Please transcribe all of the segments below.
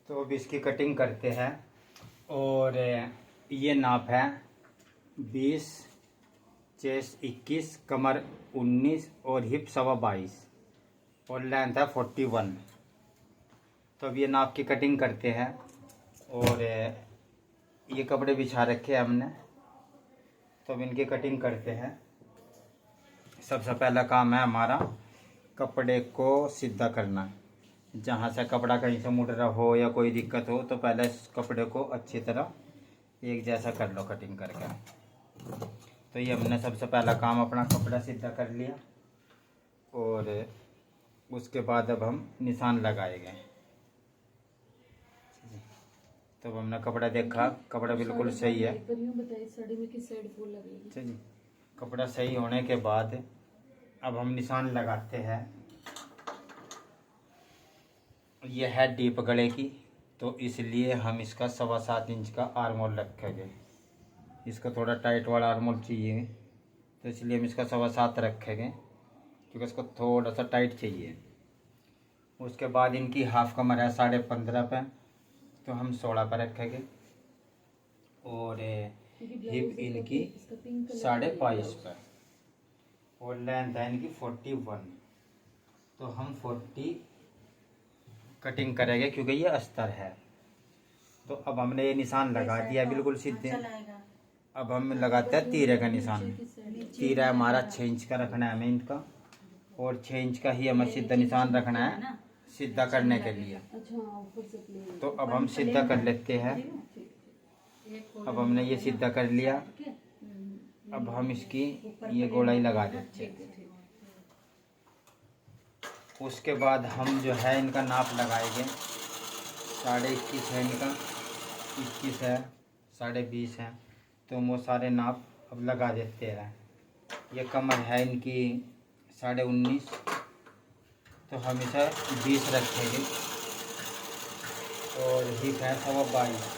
तो अब इसकी कटिंग करते हैं। और ये नाप है 20, चेस्ट 21, कमर 19 और हिप 22.25 और लेंथ है 41। तो अब ये नाप की कटिंग करते हैं। और ये कपड़े बिछा रखे हैं हमने, तो अब इनकी कटिंग करते हैं। सबसे पहला काम है हमारा कपड़े को सीधा करना। जहाँ से कपड़ा कहीं से मुड़ रहा हो या कोई दिक्कत हो तो पहले इस कपड़े को अच्छी तरह एक जैसा कर लो कटिंग करके। तो ये हमने सबसे पहला काम अपना कपड़ा सीधा कर लिया। और उसके बाद अब हम निशान लगाएंगे। तो अब हमने कपड़ा देखा, कपड़ा बिल्कुल सही है। अच्छा जी, कपड़ा सही होने के बाद अब हम निशान लगाते हैं। यह है डीप गले की, तो इसलिए हम इसका 7.25 इंच का आर्मोल रखेंगे। इसको थोड़ा टाइट वाला आर्मोल चाहिए, तो इसलिए हम इसका 7.25 रखेंगे, क्योंकि इसको थोड़ा सा टाइट चाहिए। उसके बाद इनकी हाफ कमर है 15.5 पे, तो हम 16 पर रखेंगे। और हिप इनकी 22.5 पे और लेंथ है इनकी 41। तो हम 40 कटिंग करेंगे क्योंकि ये अस्तर है। तो अब हमने ये निशान लगा दिया बिल्कुल सीधे। अब हम लगाते हैं तीरे का निशान। तीरा हमारा 6 इंच का रखना है हमें इनका, और 6 इंच का ही हमें सीधा निशान रखना है सीधा करने के लिए। तो अब हम सीधा कर लेते हैं। अब हमने ये सीधा कर लिया। अब हम इसकी ये गोलाई लगा देते हैं। उसके बाद हम जो है इनका नाप लगाएंगे। 21.5 है इनका, 21 है, 20.5 है, तो वो सारे नाप अब लगा देते हैं। ये कमर है इनकी 19.5, तो हम इसे 20 रखेंगे। और हिप है 22.25।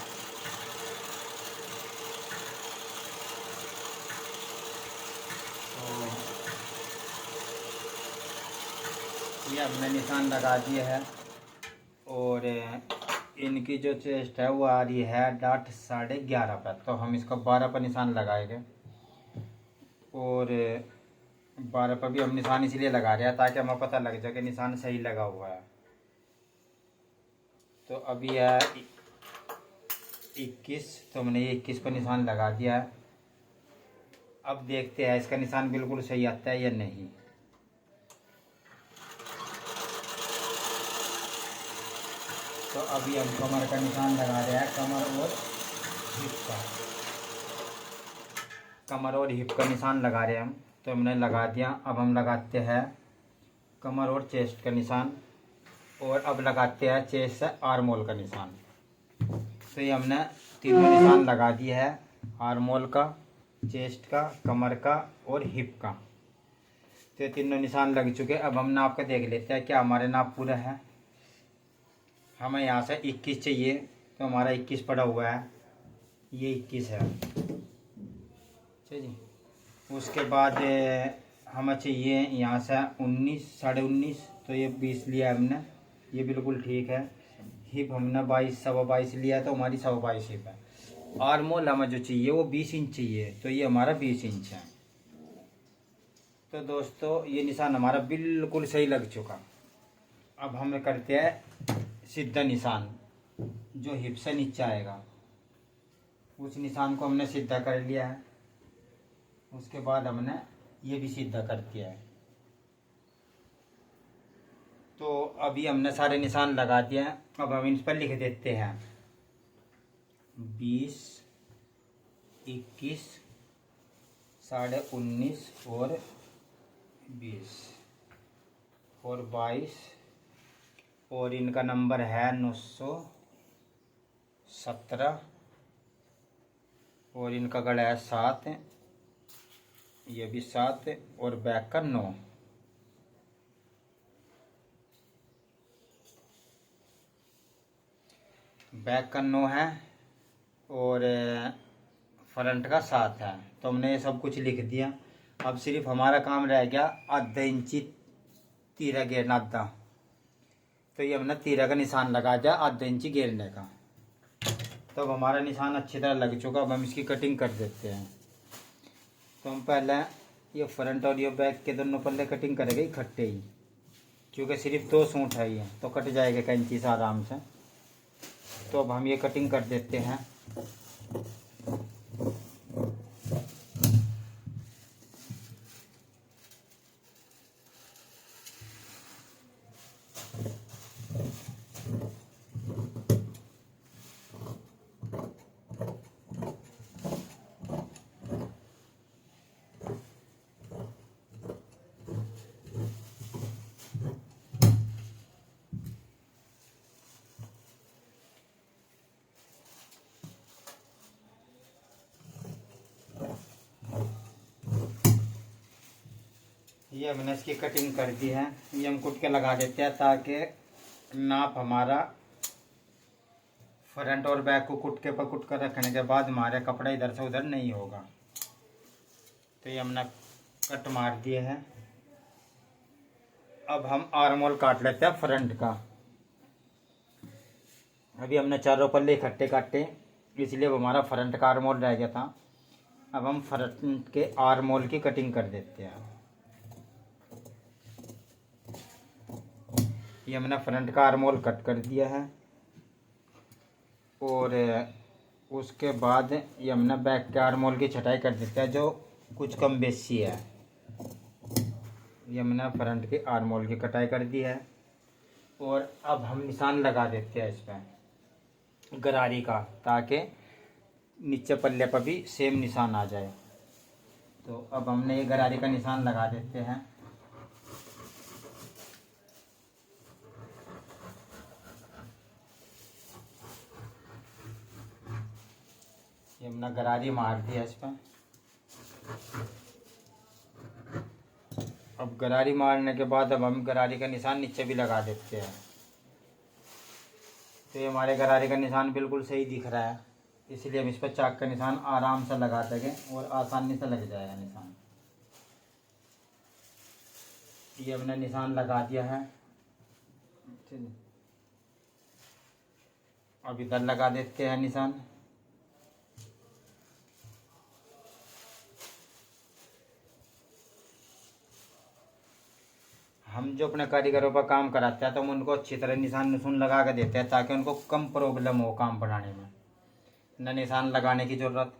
ये हमने निशान लगा दिए है। और इनकी जो चेस्ट है वो आ रही है 11.5 पर, तो हम इसका 12 पर निशान लगाएंगे। और 12 पर भी हम निशान इसलिए लगा रहे हैं ताकि हमें पता लग जाए कि निशान सही लगा हुआ है। तो अभी है 21, तो हमने ये 21 पर निशान लगा दिया है। अब देखते हैं इसका निशान बिल्कुल सही आता है या नहीं। तो अभी हम कमर का निशान लगा रहे हैं, कमर और हिप का निशान लगा रहे हैं हम। तो हमने लगा दिया। अब हम लगाते हैं कमर और चेस्ट का निशान, और अब लगाते हैं चेस्ट से आर्मोल का निशान। तो ये हमने तीनों निशान लगा दिया है, आर्मोल का, चेस्ट का, कमर का और हिप का। तो ये तीनों निशान लग चुके। अब हम नाप के देख लेते हैं क्या हमारे नाप पूरा है। हमें यहाँ से 21 चाहिए, तो हमारा 21 पड़ा हुआ है, ये 21 है। अच्छा जी। उसके बाद हमें चाहिए यहाँ से 19, 19.5, तो ये 20 लिया हमने, ये बिल्कुल ठीक है। हिप हमने 22, 22.25 लिया, तो हमारी 22.25 हिप है। आर्मोल हमें जो चाहिए वो 20 इंच चाहिए, तो ये हमारा 20 इंच है। तो दोस्तों ये निशान हमारा बिल्कुल सही लग चुका। अब हम करते हैं सीधा निशान जो हिप से नीचे आएगा। उस निशान को हमने सीधा कर लिया है। उसके बाद हमने ये भी सीधा कर दिया है। तो अभी हमने सारे निशान लगा दिए हैं। अब हम इन पर लिख देते हैं 20, 21, 19.5 और 20 और 22, और इनका नंबर है 917, और इनका गला है 7, ये भी 7, और बैक का 9। बैक का 9 है और फ्रंट का 7 है। तो हमने ये सब कुछ लिख दिया। अब सिर्फ हमारा काम रह गया आधा इंची तीरा घेरना, आधा तो ये हमने तीरा का निशान लगा दिया आधा इंची घेरने का। तो अब हमारा निशान अच्छी तरह लग चुका। अब हम इसकी कटिंग कर देते हैं। तो हम पहले ये फ्रंट और ये बैक के दोनों पल्ले कटिंग करेंगे इकट्ठे ही, क्योंकि सिर्फ 2 सूट है ये, तो कट जाएगा कैंची से आराम से। तो अब हम ये कटिंग कर देते हैं। ये हमने इसकी कटिंग कर दी है। ये हम कुट के लगा देते हैं ताकि नाप हमारा फ्रंट और बैक को कुट के पर कुट कर रखने के बाद हमारे कपड़ा इधर से उधर नहीं होगा। तो ये हमने कट मार दिए हैं। अब हम आर्म होल काट लेते हैं फ्रंट का। अभी हमने चारों पल्ले इकट्ठे काटे, इसलिए अब हमारा फ्रंट का आर्म होल रह गया था। अब हम फ्रंट के आर्म होल की कटिंग कर देते हैं। ये हमने फ्रंट का आर्म होल कट कर दिया है और उसके बाद ये हमने बैक के आर्म होल की छटाई कर देते हैं जो कुछ कम बेसी है। ये हमने फ्रंट के आर्म होल की कटाई कर दी है और अब हम निशान लगा देते हैं इस पर गरारी का, ताकि नीचे पल्ले पर भी सेम निशान आ जाए। तो अब हमने ये गरारी का निशान लगा देते हैं। ये हमने गरारी मार दिया इस पर। अब गरारी मारने के बाद अब हम गरारी का निशान नीचे भी लगा देते हैं। तो ये हमारे गरारी का निशान बिल्कुल सही दिख रहा है, इसलिए हम इस पर चाक का निशान आराम से लगा सकें और आसानी से लग जाएगा निशान। ये हमने निशान लगा दिया है। अब इधर लगा देते हैं निशान। हम जो अपने कारीगरों पर काम कराते हैं तो हम उनको अच्छी तरह निशान नुशान लगा के देते हैं ताकि उनको कम प्रॉब्लम हो काम बनाने में। न निशान लगाने की ज़रूरत,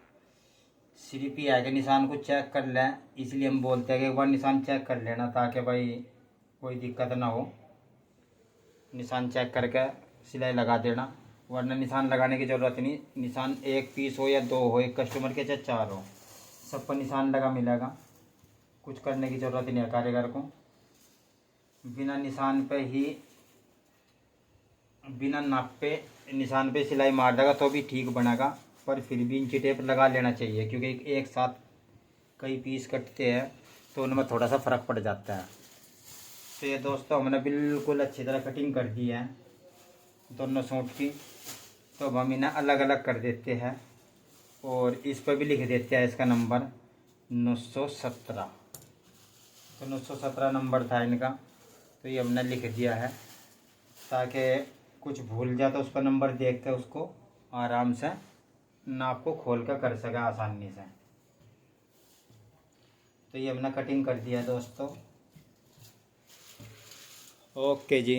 सिर्फ ही है कि निशान को चेक कर लें। इसलिए हम बोलते हैं कि एक बार निशान चेक कर लेना ताकि भाई कोई दिक्कत ना हो। निशान चेक करके सिलाई लगा देना, वरना निशान लगाने की ज़रूरत नहीं। निशान 1 पीस हो या 2 हो, एक कस्टमर के चाहे 4 हो, सब पर निशान लगा मिलेगा। कुछ करने की ज़रूरत नहीं है कारीगर को। बिना निशान पे ही, बिना नाप पे निशान पे सिलाई मार देगा तो भी ठीक बनेगा, पर फिर भी इंची टेप लगा लेना चाहिए, क्योंकि एक साथ कई पीस कटते हैं तो उनमें थोड़ा सा फ़र्क पड़ जाता है। तो ये दोस्तों हमने बिल्कुल अच्छी तरह कटिंग कर दी है दोनों सूट की। तो अब हम इन्हें अलग अलग कर देते हैं और इस पर भी लिख देते हैं इसका नंबर 917। तो 917 नंबर था इनका, तो ये हमने लिख दिया है ताकि कुछ भूल जाए तो उस पर नंबर देख के उसको आराम से नाप को खोल कर सके आसानी से। तो ये हमने कटिंग कर दिया है दोस्तों। ओके जी।